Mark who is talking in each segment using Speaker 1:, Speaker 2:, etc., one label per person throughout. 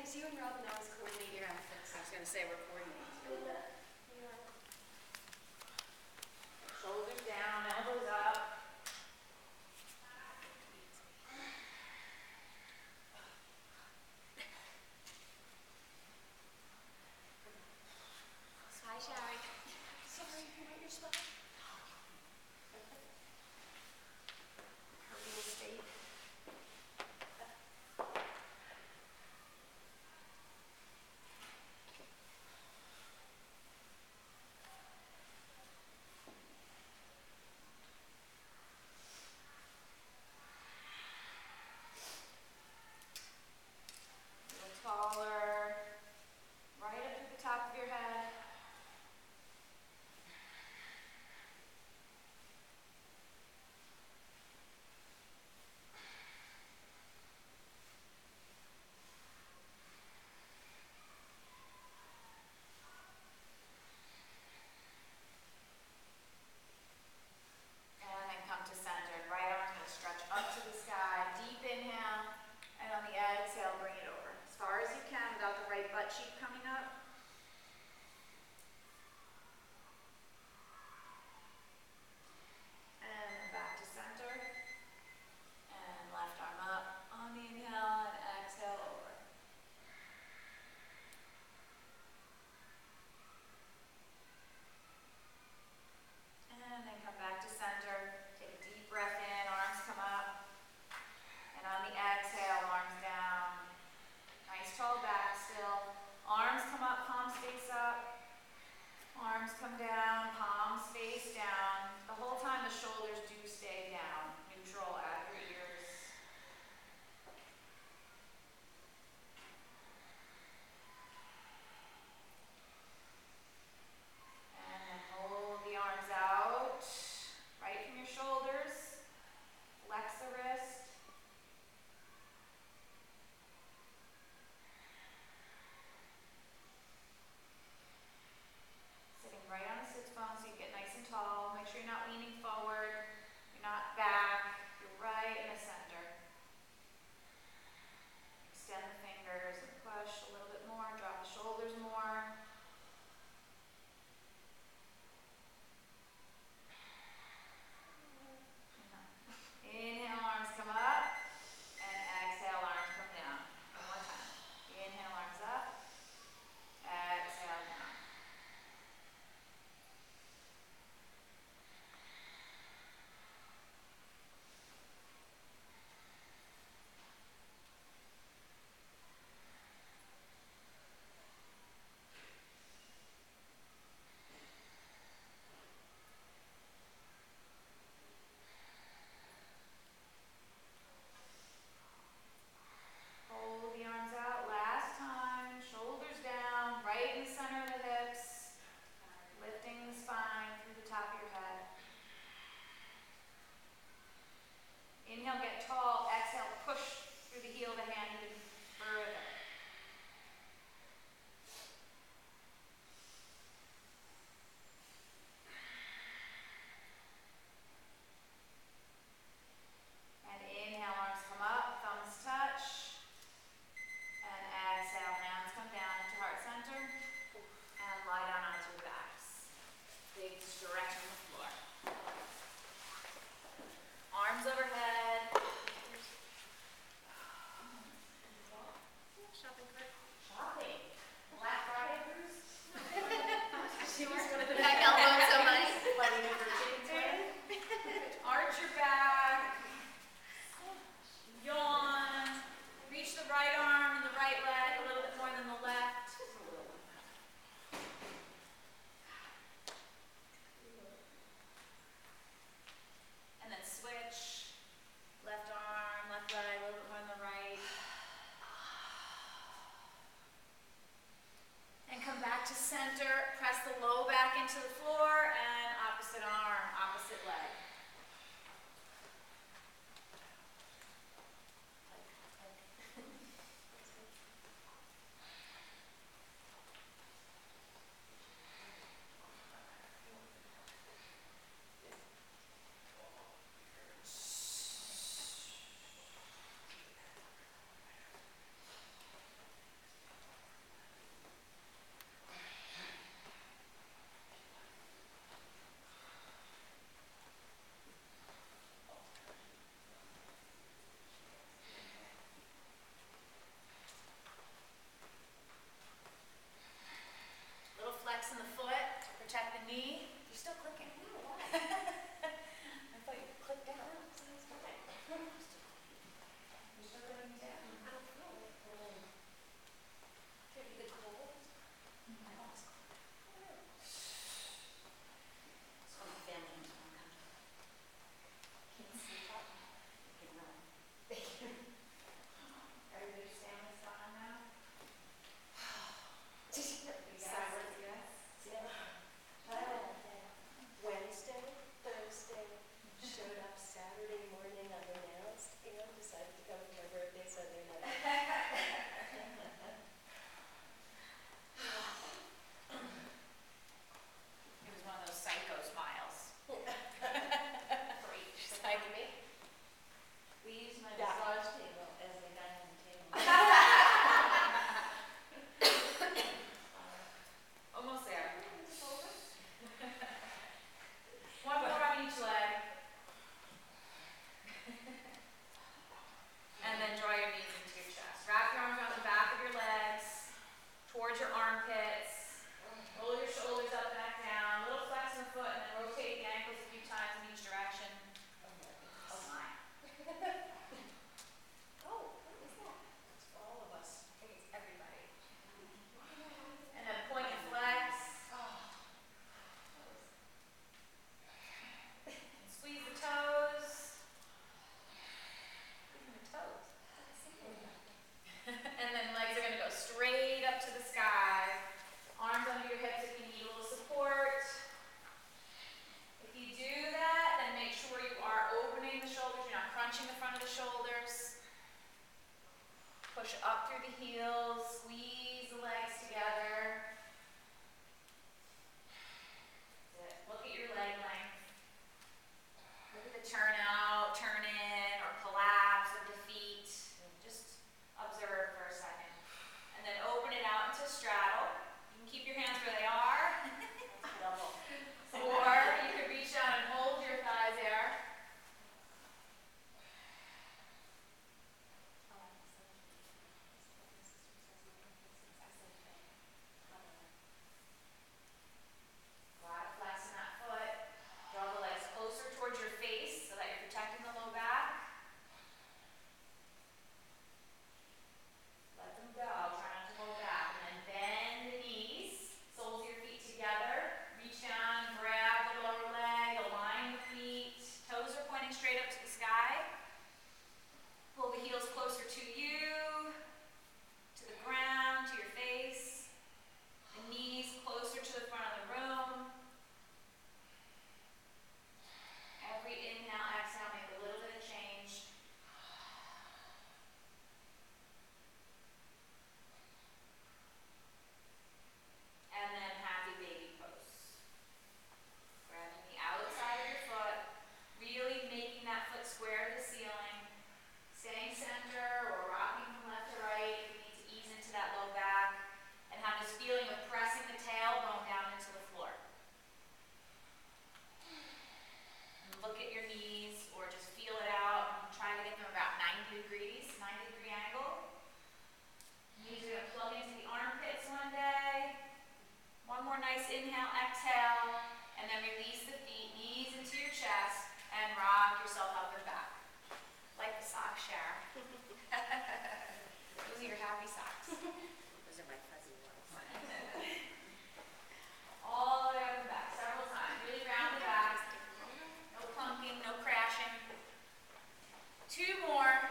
Speaker 1: because you and Robin always coordinate your outfits.
Speaker 2: I was going to say we're coordinating. Shoulders down, elbows up.
Speaker 1: Hi, Shari. Sorry, you hurt your spine.
Speaker 2: Her real estate. A little taller. Right up to the top of your head. And then come to center. Right arm's going to stretch up to the sky. Deep inhale. And on the exhale, bring it over. As far as you can without the right butt cheek coming up. And then back to center. And left arm up on the inhale and exhale over. And then come back to center. Take a deep breath in, arms come up. And on the exhale, arms down. Nice tall back still. Arms come up, palms face up. Arms come down, palms face down. The whole time the shoulders do stay down. Neutral at your ears. And then hold the arms out. Right from your shoulders. Flex the wrist. Sitting right on the sits bone so you get nice and tall. Make sure you're not leaning forward. You're not back. shoulders. Push up through the heels, squeeze the legs together. Good. Look at your leg length. Look at the turn out, turn in, or collapse of the feet. Just observe for a second. And then open it out into straddle. You can keep your hands where they are.
Speaker 1: Double.
Speaker 2: Or you could reach down and hold your thighs there. A lot of flex in that foot. Draw the legs closer towards your face so that you're protecting the low back. Let them go. Try not to hold back. And then bend the knees. Soles of your feet together. Reach down, grab the lower leg, align the feet. Toes are pointing straight up to the sky. Pull the heels closer to you, to the ground, to your face. The knees closer to the front of the room. Every inhale, exhale, make a little bit of change. And then happy baby pose. Grabbing the outside of your foot, really making that foot square to the ceiling. Staying center or rocking from left to right. You need to ease into that low back and have this feeling of pressing the tailbone down into the floor. And look at your knees or just feel it out and try to get them about 90 degrees, 90-degree angle. Knees are going to plug into the armpits one day. One more nice inhale, exhale, and then release the feet, knees into your chest, and rock yourself up and back. Like the socks, Sharon. Those are your happy socks.
Speaker 1: Those are my fuzzy ones.
Speaker 2: All the way up and back, several times. Really round the back. No clunking, no crashing. Two more,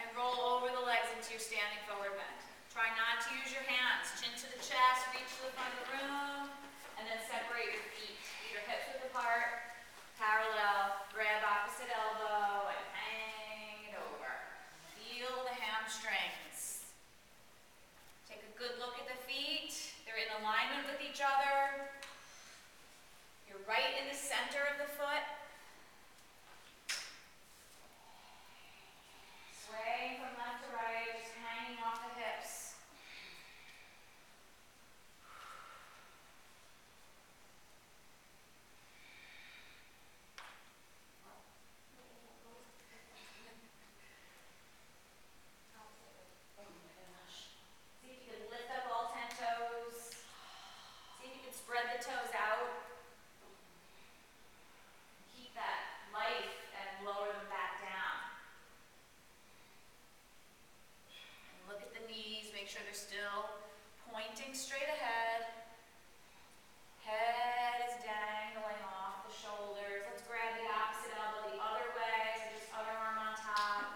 Speaker 2: and roll over the legs into your standing forward bend. Try not to use your hands. Chin to the chest, reach to the front of the room, and then separate your feet. Your hips width apart, parallel, grab opposite elbow, and hang it over. Feel the hamstrings. Take a good look at the feet. They're in alignment with each other. You're right in the center of the foot. Swaying from left to right, just hanging off the hips. See if you can lift up all 10 toes. See if you can spread the toes out. Keep that life and lower them back down. And look at the knees, make sure they're still pointing straight ahead. Head is dangling off the shoulders. Let's grab the opposite elbow the other way, so just other arm on top.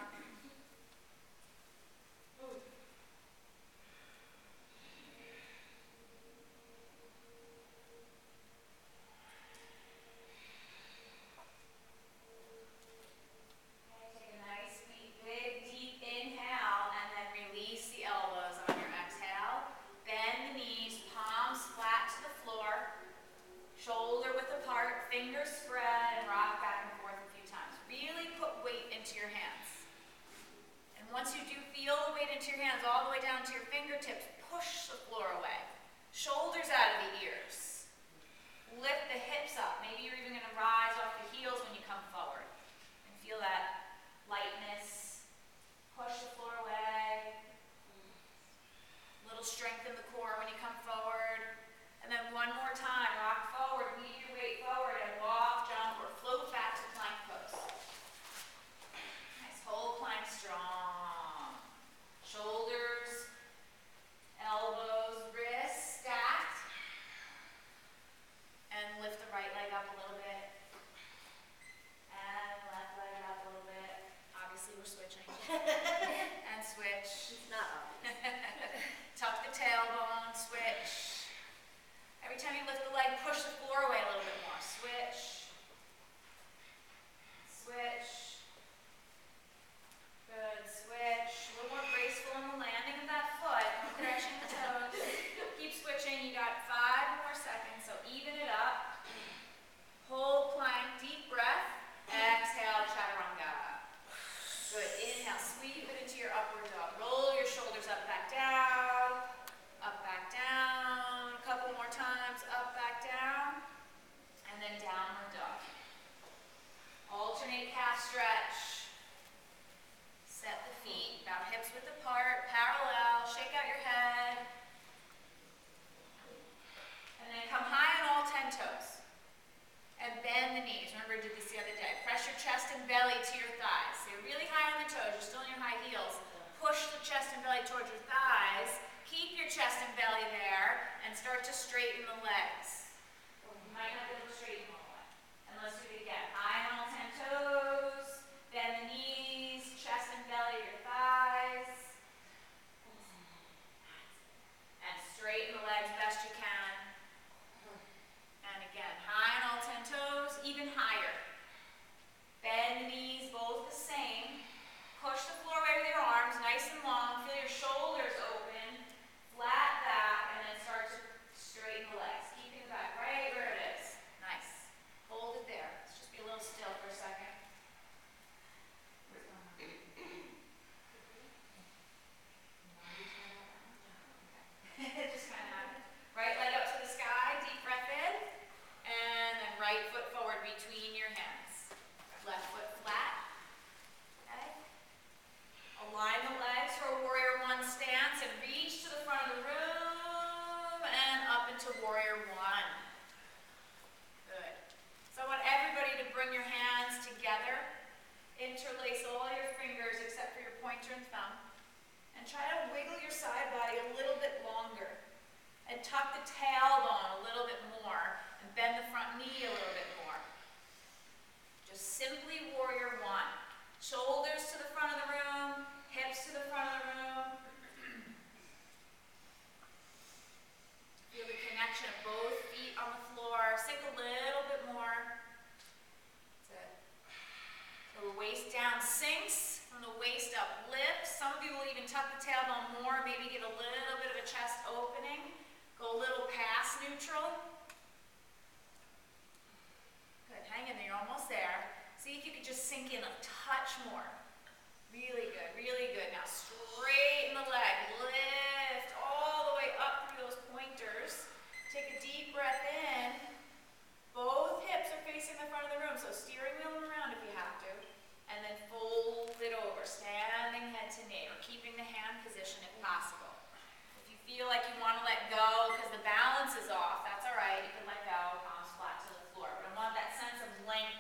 Speaker 2: Okay, take a nice, big, deep inhale, and then release the elbows on your exhale. Bend the knees, palms flat to the floor, shoulder width apart, fingers spread, and rock back and forth a few times. Really put weight into your hands. And once you do feel the weight into your hands all the way down to your fingertips, push the floor away. Shoulders out of the ears. Lift the hips up. Maybe you're even going to rise off the heels when you come forward. And feel that lightness. Push the floor away. Little strength in the core when you come forward. And then one more time, rock forward, lead your weight forward, and walk, jump, or float back to plank pose. Nice, whole plank strong. Shoulders, elbows, wrists stacked. And lift the right leg up a little bit. And left leg up a little bit. Obviously we're now sweep it into your upward dog. Roll your shoulders up, back down. Up, back down. A couple more times. Up, back down. And then downward dog. Alternate calf stretch. Set the feet, about hips width apart, parallel. Shake out your head. And then come high on all 10 toes. And bend the knees. Remember, I did this the other day. Press your chest and belly to your thighs. So you're really high on the toes. You're still in your high heels. Push the chest and belly towards your thighs. Keep your chest and belly there. And start to straighten the legs. You might not be able to straighten all the way. And let's do it again. High on all 10 toes. Bend the knees. Chest and belly to your thighs. And straighten the legs best you can. And again, high on all 10 toes, even higher. Bend the knees, both the same. Push the floor away with your arms, nice and long. Feel your shoulders open, flat back, and then start to straighten the legs. Keeping the back right where it is. Nice. Hold it there. Let's just be a little still for a second. Just kind of happen. Right leg up to the sky, deep breath in. And then right foot forward between your hands. Left foot flat. Okay. Align the legs for a warrior one stance and reach to the front of the room and up into warrior one. Good. So I want everybody to bring your hands together. Interlace all your fingers except for your pointer and thumb. And try to wiggle your side body a little bit longer. And tuck the tailbone a little bit more. And bend the front knee a little bit more. Just simply warrior one. Shoulders to the front of the room. Hips to the front of the room. Feel the connection of both feet on the floor. Sink a little bit more. That's it. So the waist down sinks. From the waist up lifts. Some of you will even tuck the tailbone more. Maybe get a little bit of a chest opening. Go a little past neutral. Good, hang in there, you're almost there. See if you could just sink in a touch more. Really good, really good. Now straighten the leg, lift all the way up through those pointers. Take a deep breath in. Both hips are facing the front of the room, so steering wheel them around if you have to. And then fold it over, standing head to knee, or keeping the hand position if possible. Feel like you want to let go because the balance is off, that's all right. You can let go, palms flat to the floor. But I want that sense of length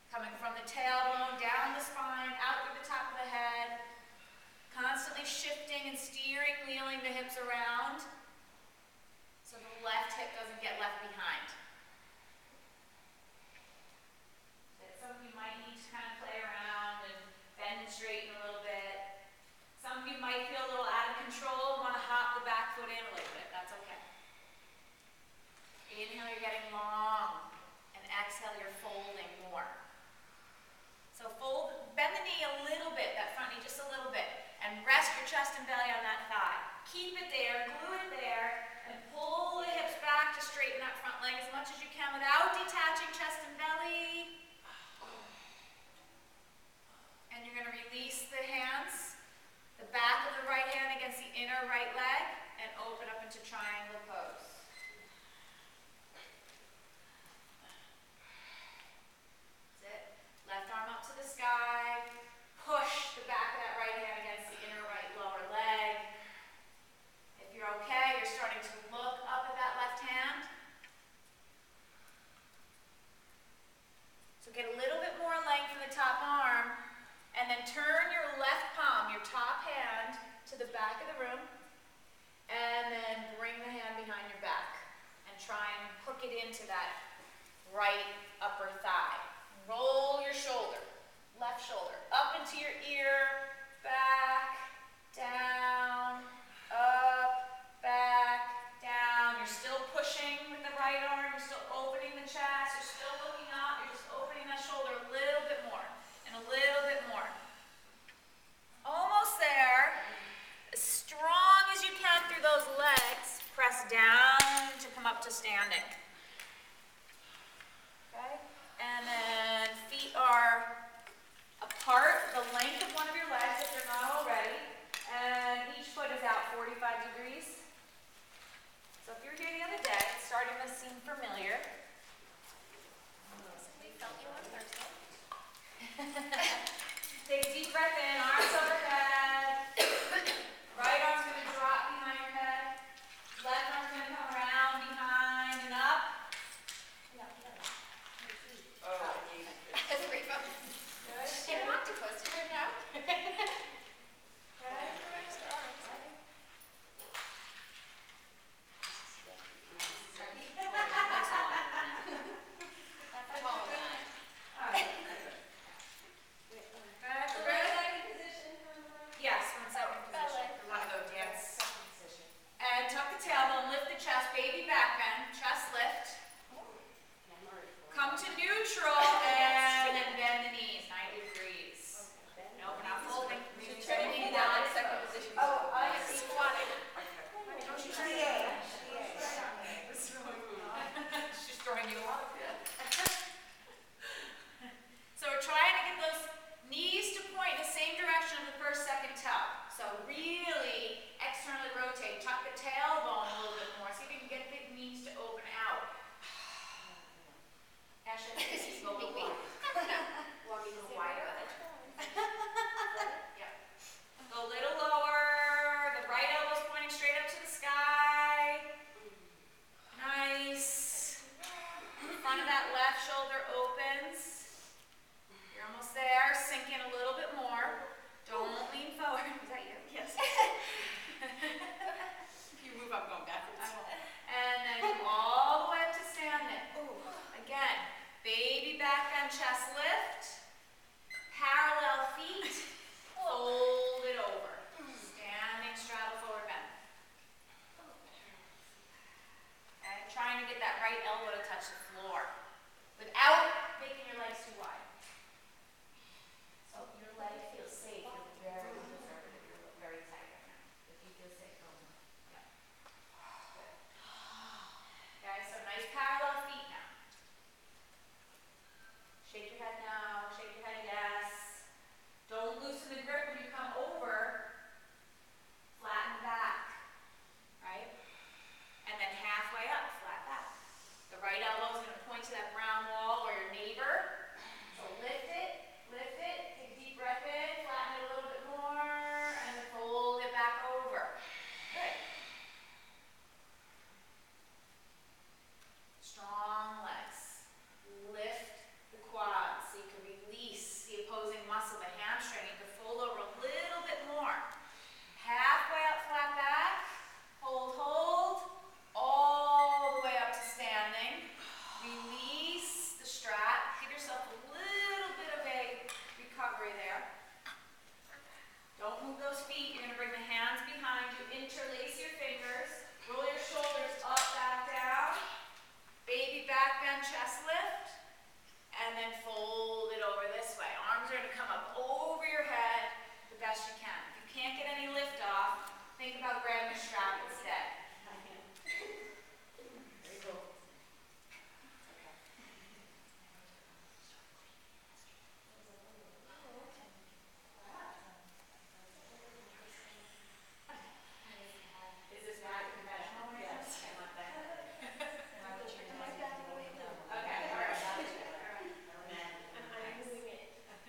Speaker 2: coming from the tailbone, down the spine, out through the top of the head. Constantly shifting and steering, wheeling the hips around so the left hip doesn't get left behind. Some of you might need to kind of play around and bend and straighten a little bit. Some of you might feel a little out of control, want to hop the back foot in a little bit. That's okay. Inhale, you're getting long. And exhale, you're folding more. So bend the knee a little bit, that front knee just a little bit. And rest your chest and belly on that thigh. Keep it there, glue it there, and pull the hips back to straighten that front leg as much as you can without detaching chest and belly. And you're going to release the hands. The back of the right hand against the inner right leg and open up into triangle pose. That's it. Left arm up to the sky. Push the back of that right hand against the inner right lower leg. If you're okay, you're starting to look up at that left hand. So get a little bit more length in the top arm. And then turn your left palm, your top hand, to the back of the room. And then bring the hand behind your back. And try and hook it into that right upper thigh. Roll your shoulder, left shoulder, up into your ear, back, down, up, back, down. You're still pushing with the right arm. You're still opening the chest. You're still looking up. You're just opening that shoulder a little bit more. And a little bit more. Almost there. As strong as you can through those legs. Press down to come up to standing. Okay? And then feet are apart, the length of one of your legs. left shoulder opens. You're almost there. Sink in a little bit more. Don't lean forward. Is that you? Yes.
Speaker 1: If you move, I'm going backwards.
Speaker 2: I won't. And then come all the way up to standing. Again, baby back bend, chest lift. Parallel feet. Fold it over. Standing straddle forward bend. And trying to get that right elbow to touch the floor without making your legs too wide. So your leg feels safe. You're very conservative. You're very tight right now. If you feel safe, go. Yeah. Good. Okay, so nice parallel feet now. Shake your head no. Shake your head yes. Don't loosen the grip when you come over. Flatten back. Right? And then halfway up, flat back. The right elbow is going to point to that brown wall or your neighbor. So lift it, take a deep breath in, flatten it a little bit more, and then fold it back over. Good. Strong legs. Lift the quads so you can release the opposing muscle, the hamstring. You can fold over a little bit more. Halfway up, flat back. Hold, all the way up to standing. Release the strap. Give yourself a little bit of a recovery there. Don't move those feet. You're going to bring the hands behind you. Interlace your fingers. Roll your shoulders up, back, down. Baby back bend, chest lift. And then fold it over this way. Arms are going to come up over your head the best you can. If you can't get any lift off, think about grabbing a strap instead. There you go. Is this not a confessional? Yes. I want that. Okay, all right.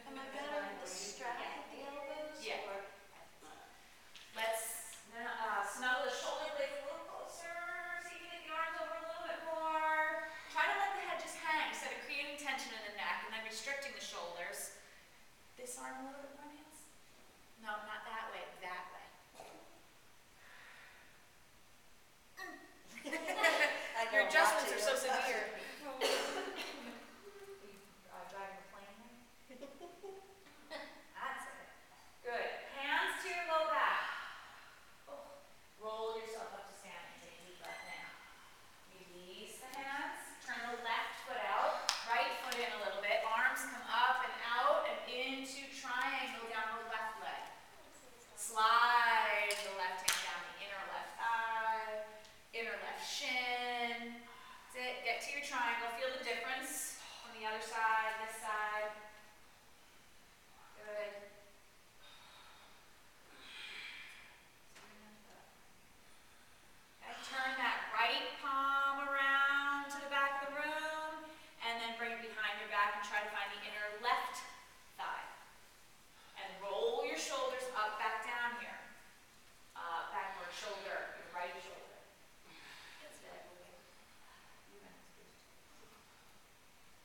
Speaker 1: Am I better with the strap at the elbows?
Speaker 2: Yeah.
Speaker 1: Or?
Speaker 2: Let's snuggle the shoulder blades a little closer. See if you can get the arms over a little bit more. Try to let the head just hang instead of creating tension in the neck and then restricting the shoulders. This arm a little bit more, Nancy? No, not that way. That way. Your adjustments are so severe. Driving a plane there? That's it. Good. Hands to your low back. Roll yourself up to standing. Take a deep breath in. Release the hands. Turn the left foot out. Right foot in a little bit. Arms come up and out and into triangle down the left leg. Slide the left hand down the inner left thigh. Inner left shin. That's it. Get to your triangle. Feel the difference on the other side, this side. Good. Okay, turn that right palm around to the back of the room and then bring it behind your back and try to find the inner left thigh. And roll your shoulders up, back down here. Backward shoulder, your right shoulder. That's it.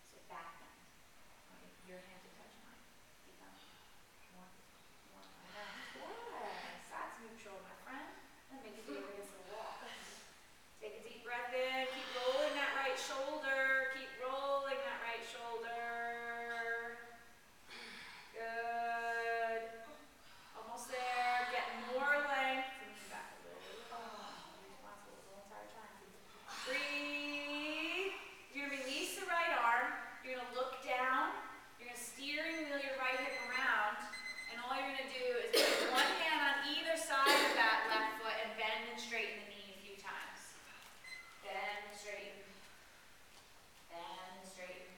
Speaker 2: So back bend. Okay, your hand to touch mine. Keep on. More. Yes, that's neutral, my friend. That makes you feel against the wall. Take a deep breath in. Keep rolling that right shoulder. Keep rolling that right shoulder. Good. Almost there. Get more length. Lean back a little. Responsible the whole entire time. Breathe. You're going to release the right arm. You're going to look down. You're going to steering wheel your right hip around. And all you're going to do is put one hand on either side of that left foot and bend and straighten the knee a few times. Bend, straighten. Bend, straighten.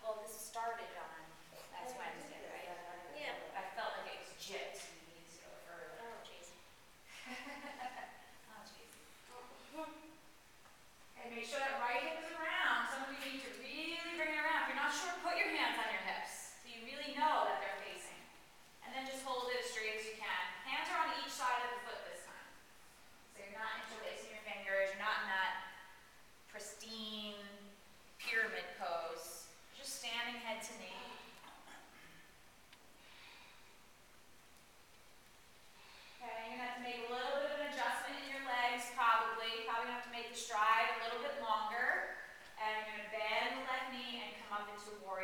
Speaker 2: Well, this started on last Wednesday, right?
Speaker 1: Yeah.
Speaker 2: I felt like it was gypped. You need to go further.
Speaker 1: Oh, jeez.
Speaker 2: Oh, jeez. And make sure that right hip is around. Some of you need to really bring it around. If you're not sure, put your hands on your hips so you really know that they're facing. And then just hold it as straight as you can. Hands are on each side of the foot this time. So you're not interlacing your fingers.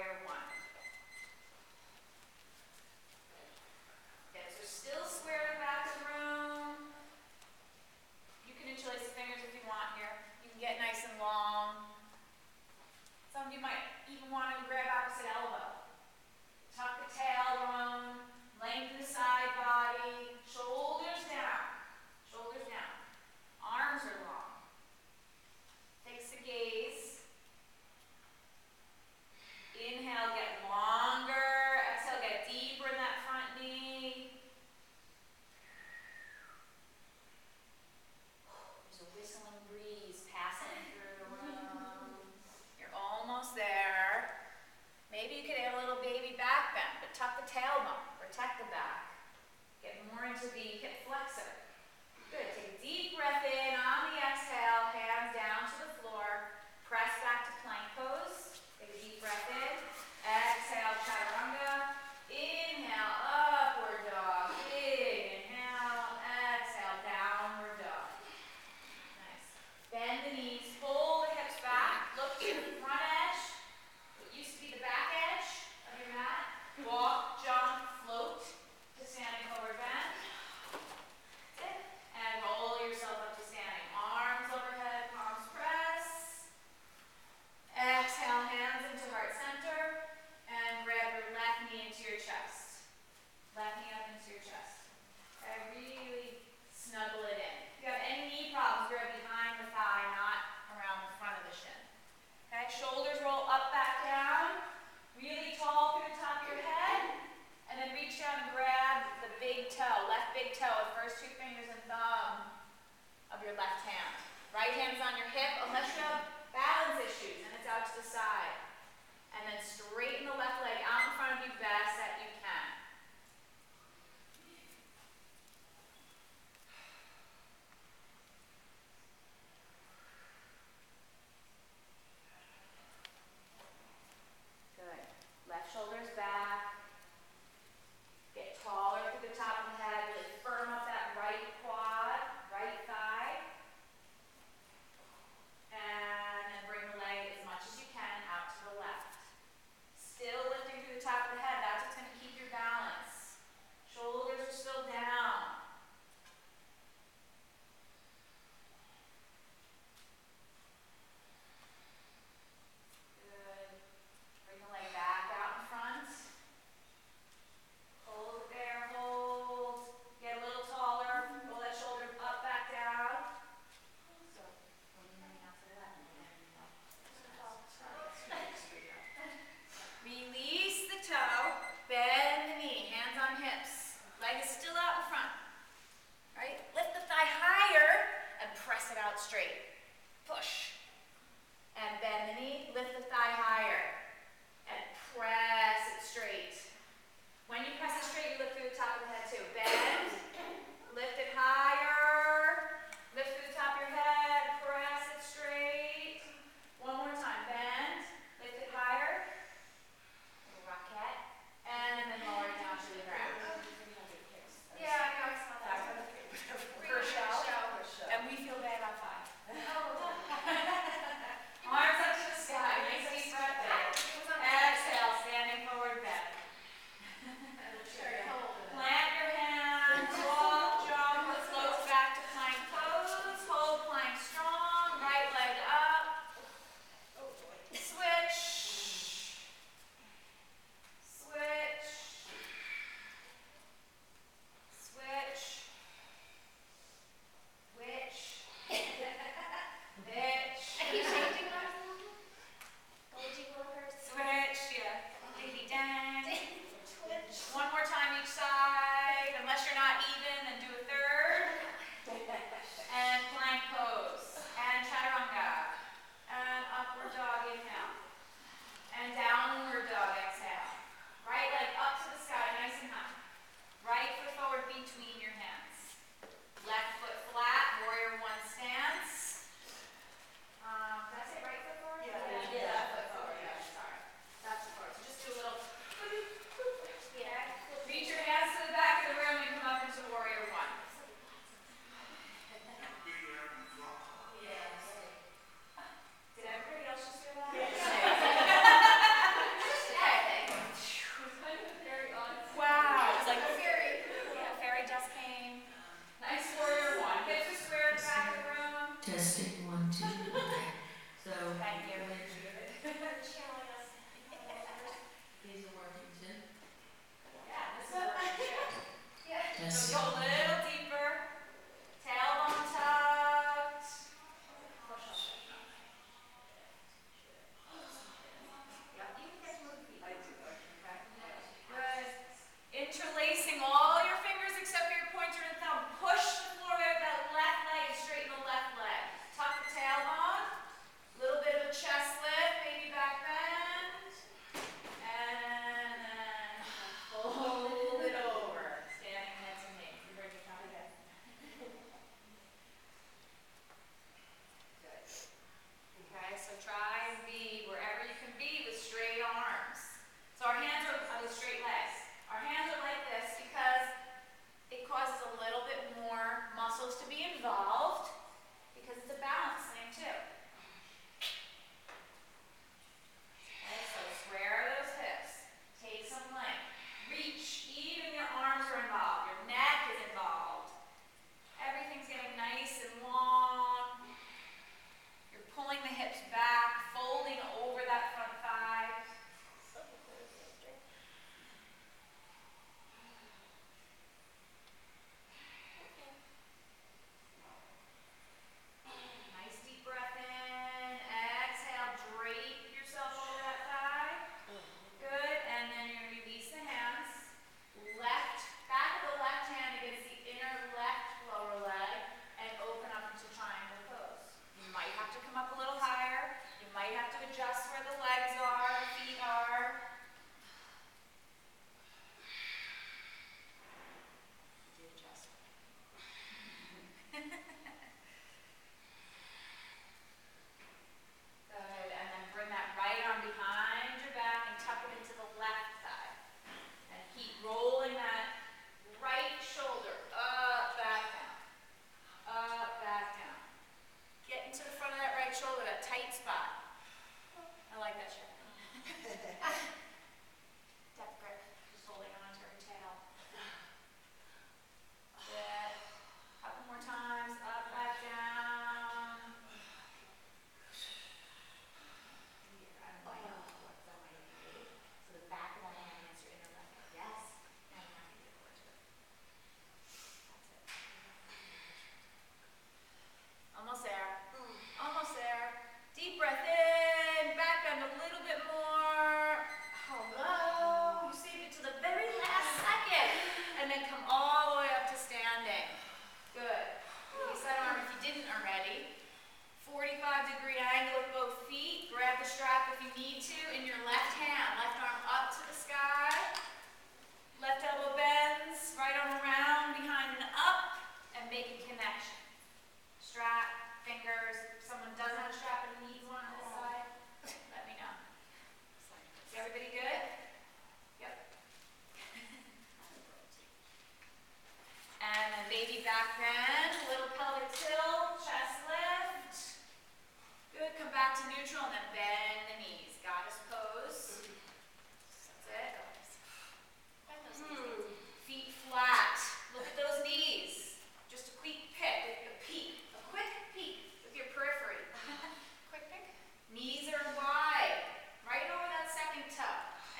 Speaker 2: warrior one. Hips are still square in the back of the room. You can interlace the fingers if you want here. You can get nice and long. Some of you might even want to grab opposite elbow. Tuck the tailbone, lengthen the side body, shoulders down. Shoulders down. Arms are long. Fix the gaze. Inhale, get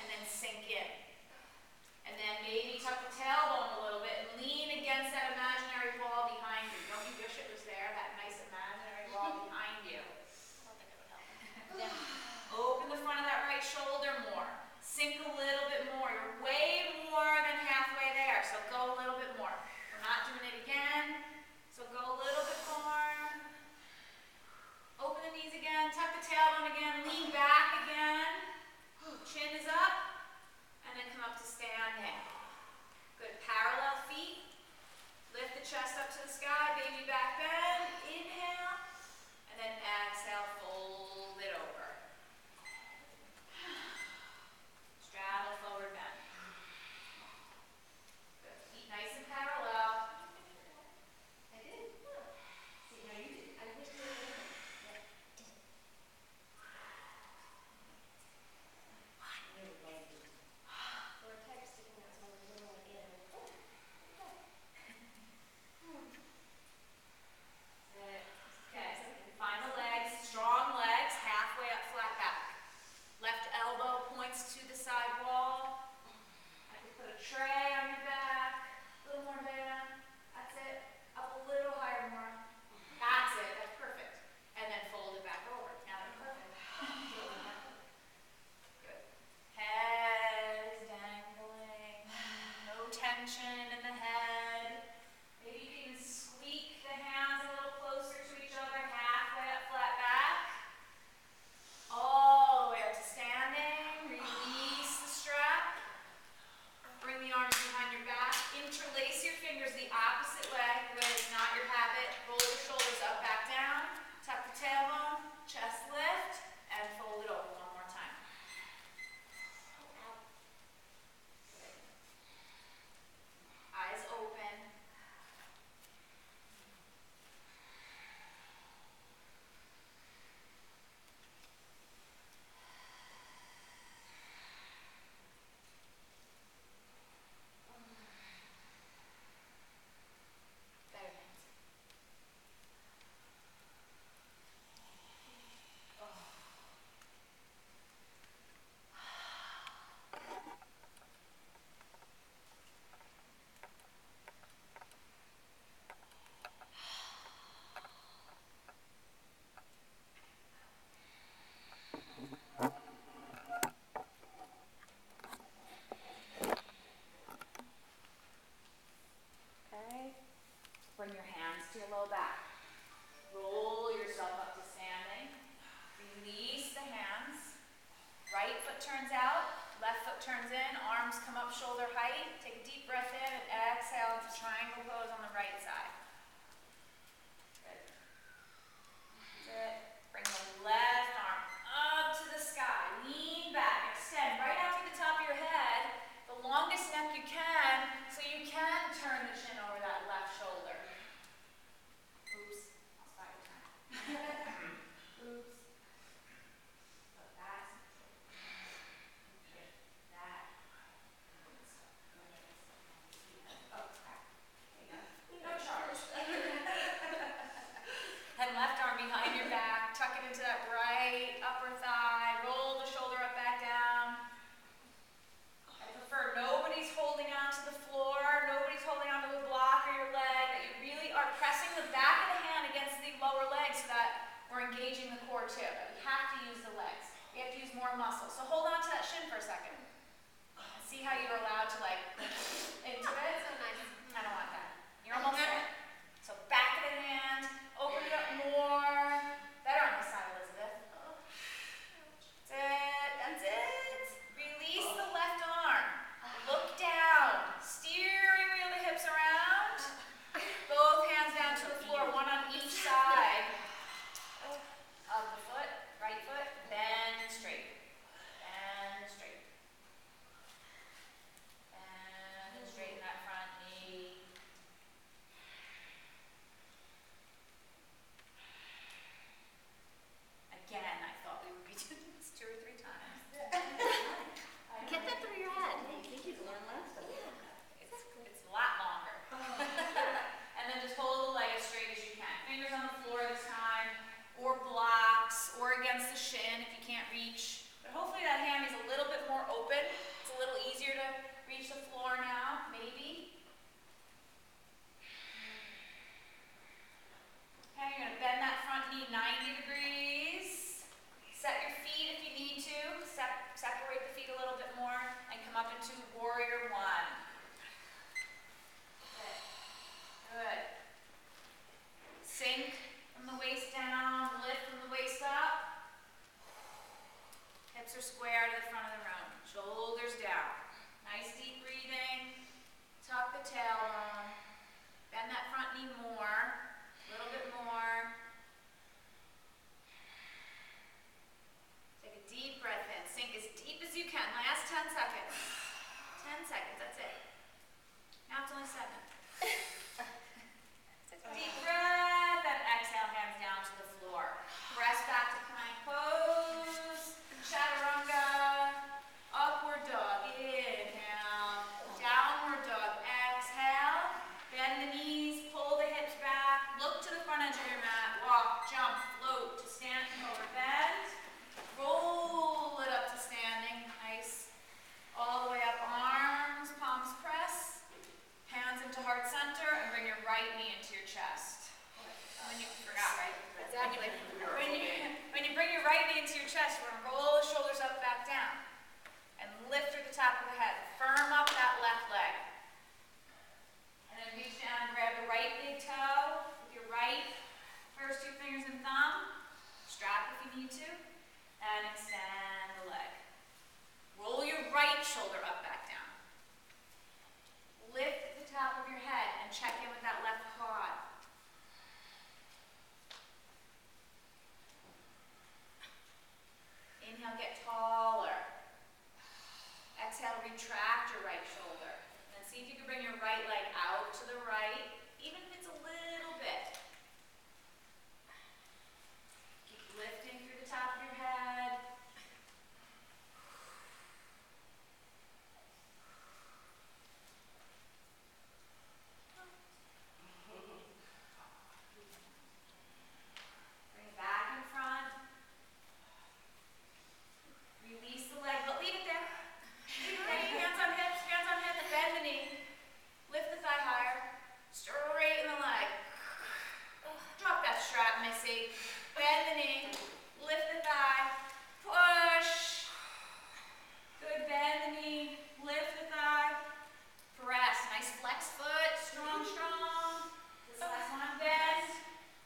Speaker 2: and then sink in. And then maybe tuck the tailbone a little bit and lean against that imaginary wall behind you. Don't you wish it was there, that nice imaginary wall behind you?
Speaker 1: I don't think it would help.
Speaker 2: Then open the front of that right shoulder more. Sink a little bit more. You're way more than halfway there, so go a little bit more. We're not doing it again, so go a little bit more. Open the knees again, tuck the tailbone again, lean back again. Chin is up, and then come up to standing. Good, parallel feet. Lift the chest up to the sky, baby back bend. Inhale, and then exhale, fold it over. Straddle forward bend. Good, feet nice and parallel.
Speaker 1: I did. See, now you did. I wish you would. Or text sticking out, so I was a little again.
Speaker 2: Okay, find the legs, strong legs, halfway up, flat back. Left elbow points to the side wall. I could put a tray on your back. A little more down. That's it. Up a little higher more. That's it. That's perfect. And then fold it back over. Now they're perfect. Good. Head is dangling. No tension in the head. Maybe you can squeak the hands a little closer to each other. Halfway up, flat back. All the way up to standing. Release the strap. Bring the arms behind your back. Interlace your fingers the opposite way. When it's not your habit. Roll the shoulders up, back down. Tuck the tailbone. Chest lift. And fold it over one more time. Eyes open. Better hands. Okay. Bring your hands to your low back. Roll yourself up to standing. Release the hands. Right foot turns out, left foot turns in, arms come up shoulder height. Take a deep breath in and exhale into triangle pose on the right side. Good. That's it. Bring the left arm up to the sky. Lean back. Extend right out to the top of your head. The longest neck you can, so you can turn the chin over that left shoulder. Oops. I'll start your time. Oops. So that's that. Oh, crap. There you go. No charge. And left arm behind your back. to warrior one. Good. Sink from the waist down, lift from the waist up. Hips are square to the front of the room. Shoulders down. Nice deep breathing. Tuck the tailbone. Bend that front knee more. A little bit more. Take a deep breath in. Sink as deep as you can. Last 10 seconds. 10 seconds, that's it. Now it's only 7. Deep breath, and exhale, hands down to the floor. Press back to plank pose, chaturanga, upward dog, inhale, downward dog, exhale, bend the knees, pull the hips back, look to the front edge of your mat, walk, jump, float to standing over bend, roll it up to standing, nice, all the way up, arms, palms press, hands into heart center, and bring your right knee into your chest. When you forgot, right?
Speaker 1: Exactly.
Speaker 2: When you bring your right knee into your chest, we're going to roll the shoulders up, back down. And lift through the top of the head. Firm up that left leg. And then reach down and grab the right big toe with your right first 2 fingers and thumb. Strap if you need to. And extend the leg. Roll your right shoulder up, back down. Lift the top of your head and check in with that left quad. Inhale, get taller. Exhale, retract your right shoulder. And then see if you can bring your right leg out to the right, even if it's a little bit. Keep lifting through the top of your head. Bring it back in front. Release the leg, but leave it there. Leave it there. Hands on hips, bend the knee. Lift the thigh higher. Straighten the leg. Drop that strap, Missy. Bend the knee. Lift the thigh. Push. Good, bend the knee. Lift the thigh. Press. Nice flex foot. Strong, strong. This last one, bend.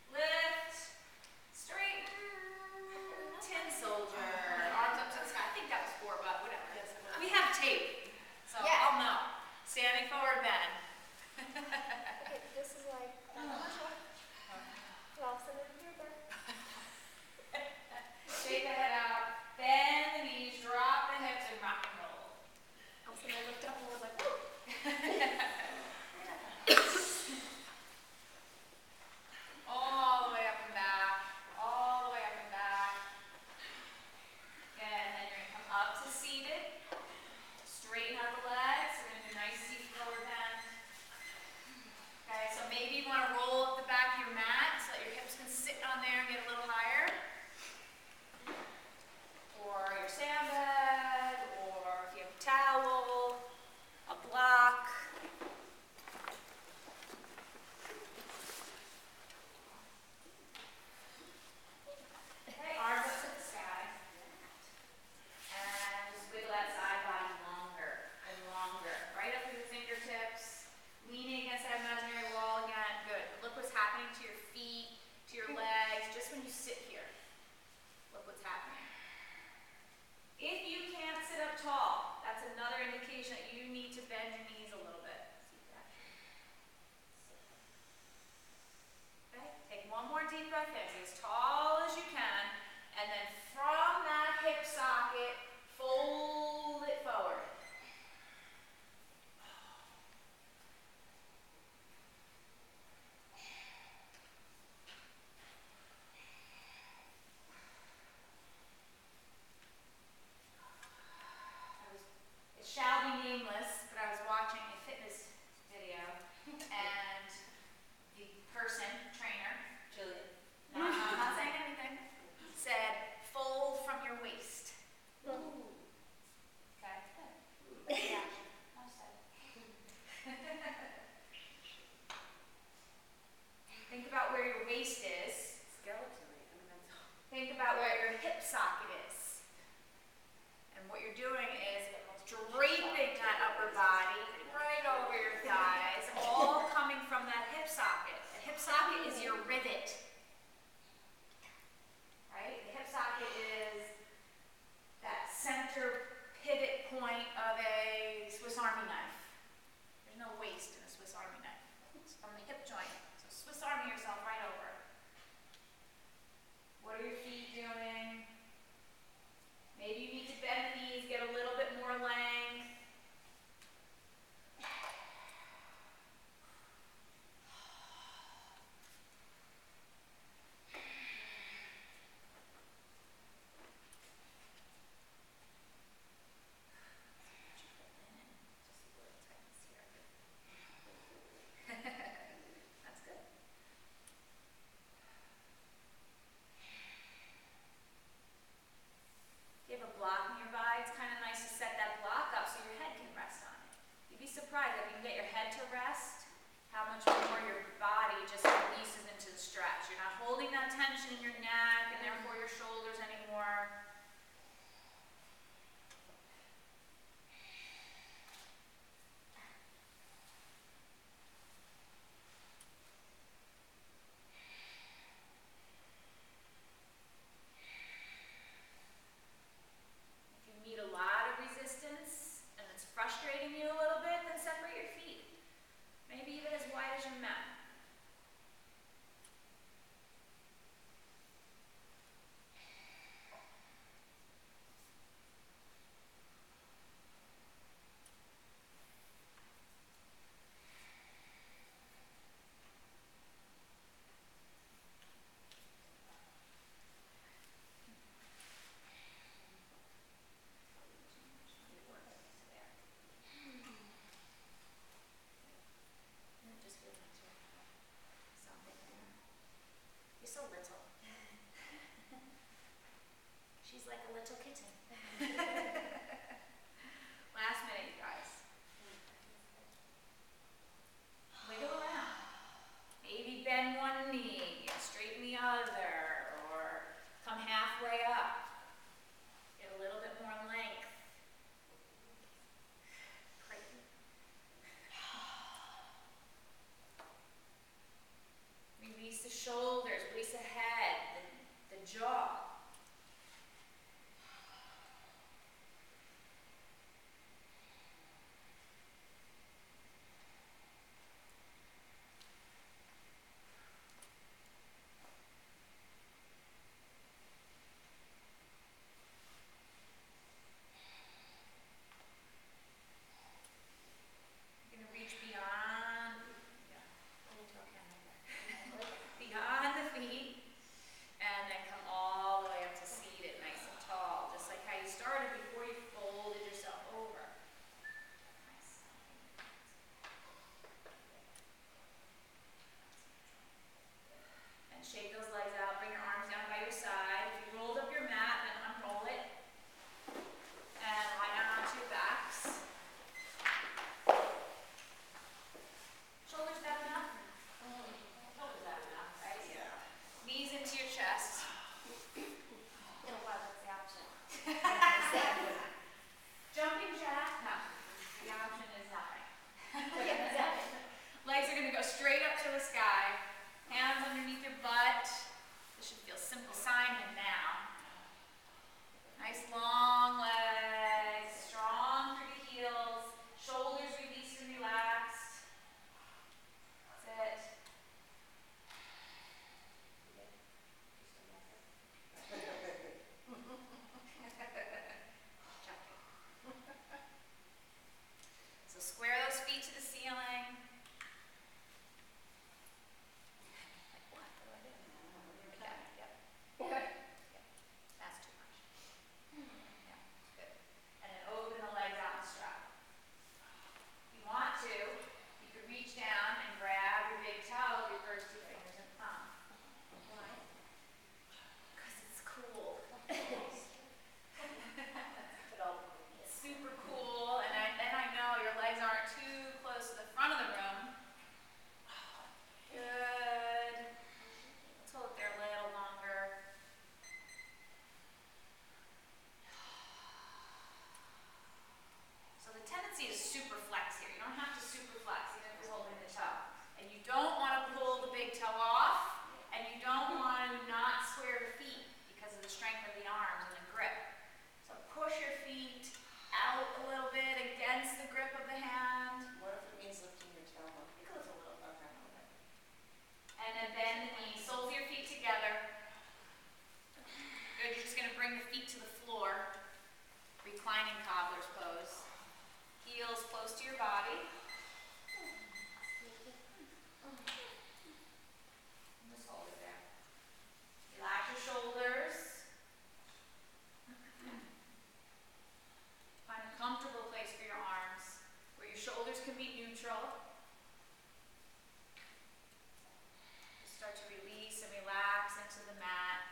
Speaker 2: Lift. Straighten. Tin soldier. Arms up to the sky. I think that was 4, but whatever. We have tape, so
Speaker 1: Yeah.
Speaker 2: I'll know. Standing forward bend.
Speaker 1: Okay, this is like Lobster and River.
Speaker 2: Shake the head out. Bend the knees. Drop the hips and rock and roll.
Speaker 1: Also, I looked up and was like, woo!
Speaker 2: All the way up and back. All the way up and back. Good. And then you're going to come up to seated. Straighten out the legs. We're going to do a nice deep forward bend. Okay, so maybe you want to roll up the back of your mat so that your hips can sit on there and get a little higher. Or your sand bed, or if you have a towel, a block. Okay, arms up to the sky. And just wiggle that side body longer and longer. Right up through the fingertips. Leaning against that imaginary wall again. Good. Look what's happening to your feet, to your legs, just when you sit here. Look what's happening. If you can't sit up tall, that's another indication that you need to bend your knees a little bit. Okay, take one more deep breath in. Be as tall as you can. And then from that hip socket, fold it forward. It shall be nameless, but I was watching a fitness video, and the person, trainer, Julian, I'm not saying anything, said, fold from your waist. Ooh. Okay? Yeah. Enough said. Think about where your waist is.
Speaker 1: Skeletonly. I mean, that's all.
Speaker 2: Think about where your hip socket is. And what you're doing is draping that tension in your neck and therefore your shoulders anymore. If you meet a lot of resistance and it's frustrating you a little bit, then separate your feet. Maybe even as wide as your mat. Just feel something there. You're so little. She's like a little kitten. Last minute, you guys. Wiggle around. Maybe bend one knee, straighten the other, or come halfway up. Get a little bit more length. Release the shoulders, release the head, the jaw. You're going to reach beyond, beyond the feet, and then come all the way up to seated, nice and tall, just like how you started before you folded yourself over. Nice. And shake those legs out, bring your arms down by your side. If you rolled up your mat, then unroll it. And lie down onto your backs. Shoulders back enough? Shoulders back enough, right? Yeah. Knees into your chest. That's the option. Jumping jack? No. The option is nothing. Legs are going to go straight up to the sky. Hands underneath your butt. This should feel simple Simon now. Nice long legs. Strong through the heels. Shoulders released and relaxed. That's it. So square those feet to the ceiling. Like what? What do I do? Okay, yep. Yep. That's too much. Yeah, good. And then open the legs out and strap. If you want to, you could reach down and grab your big toe with your first two fingers and thumb. Why? Because it's cool. It's super cool, and then I know your legs aren't too close to the front of the room. Good. Let's hold it there a little longer. So the tendency is super flex here. You don't have to super flex even if you're holding the toe. And you don't want to pull the big toe off, and you don't want to not square the feet because of the strength of the arms and the grip. So push your feet out a little bit against the grip of the hand.
Speaker 3: What if it means lifting your tail up?
Speaker 2: You can lift a little.
Speaker 3: Okay.
Speaker 2: And then bend the knees, soles of your feet together. Good, you're just going to bring the feet to the floor. Reclining cobbler's pose. Heels close to your body. And just hold it there. Relax your shoulders. Find a comfortable place for your arms where your shoulders can be neutral. Just start to release and relax into the mat.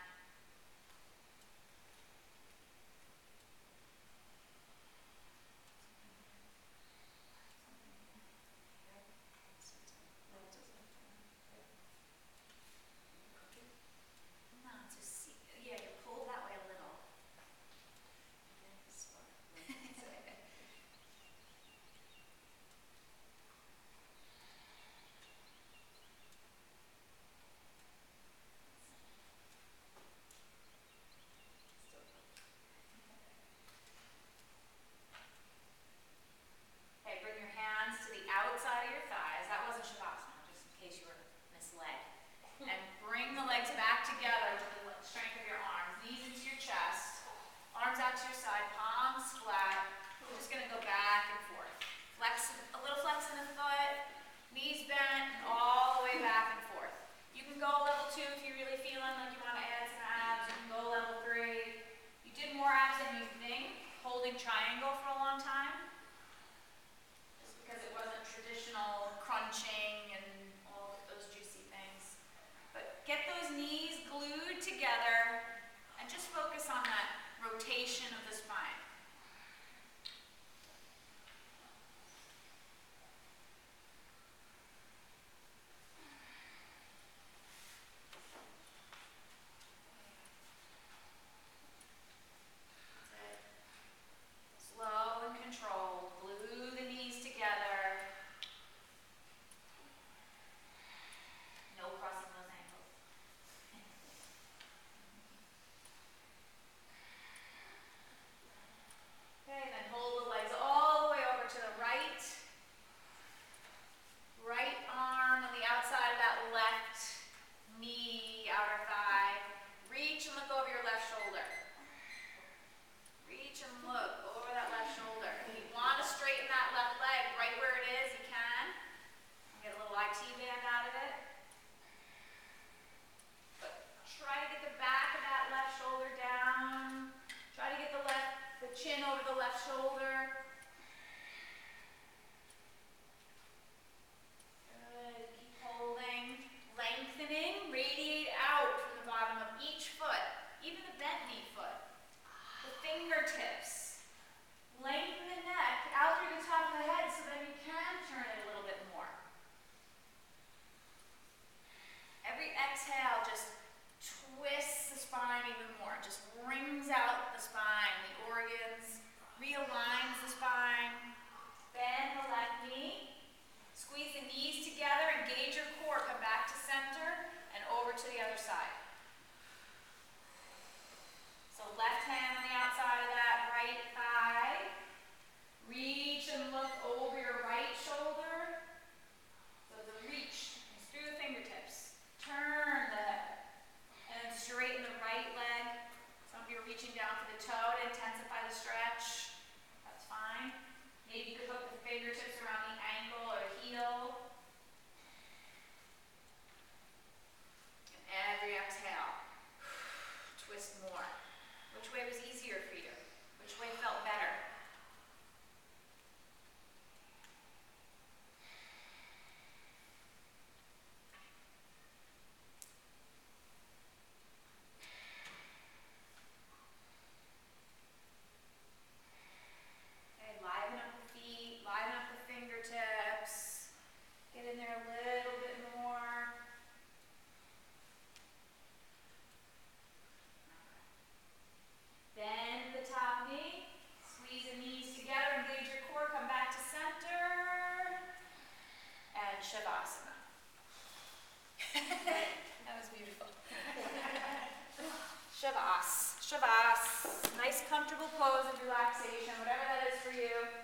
Speaker 2: back to your side, palms flat. We're just gonna go back and forth. Flex, a little flex in the foot, knees bent, and all the way back and forth. You can go level 2 if you're really feeling like you want to add some abs. You can go level 3. You did more abs than you think, holding triangle for a long time. Just because it wasn't traditional crunching and all those juicy things. But get those knees glued together and just focus on that rotation of the spine. Slow and controlled. Glue the knees together. No crossing those ankles. Okay, then hold the legs all the way over to the right. Right arm on the outside of that left knee, outer thigh. Reach and look over your left shoulder. Reach and look over that left shoulder. If you want to straighten that left leg right where it is, you can. Get a little IT band out of it. But try to get the back of that left shoulder down. Try to get the chin over the left shoulder. Good. Keep holding. Lengthening. Radiate out from the bottom of each foot, even the bent knee foot. The fingertips. Lengthen the neck out through the top of the head so then you can turn it a little bit more. Every exhale just twists the spine even more. Just brings out the spine, the organs, realigns the spine. Bend the left knee. Squeeze the knees together, engage your core, come back to center and over to the other side. So left hand on the outside of that right thigh. Reach and look over your right shoulder. So the reach is through the fingertips. Turn the head. And straighten the right leg. Some of you are reaching down for the toe to intensify the stretch. That's fine. Maybe you could hook the fingertips around the ankle or the heel. And every exhale, twist more. Which way was easier for you? Which way felt better? Okay, liven up the feet, liven up the fingertips. Get in there a little bit more. Bend the top knee, squeeze the knees together, engage your core, come back to center, and Shavasana. That was beautiful. Shavas. Nice comfortable pose of relaxation, whatever that is for you.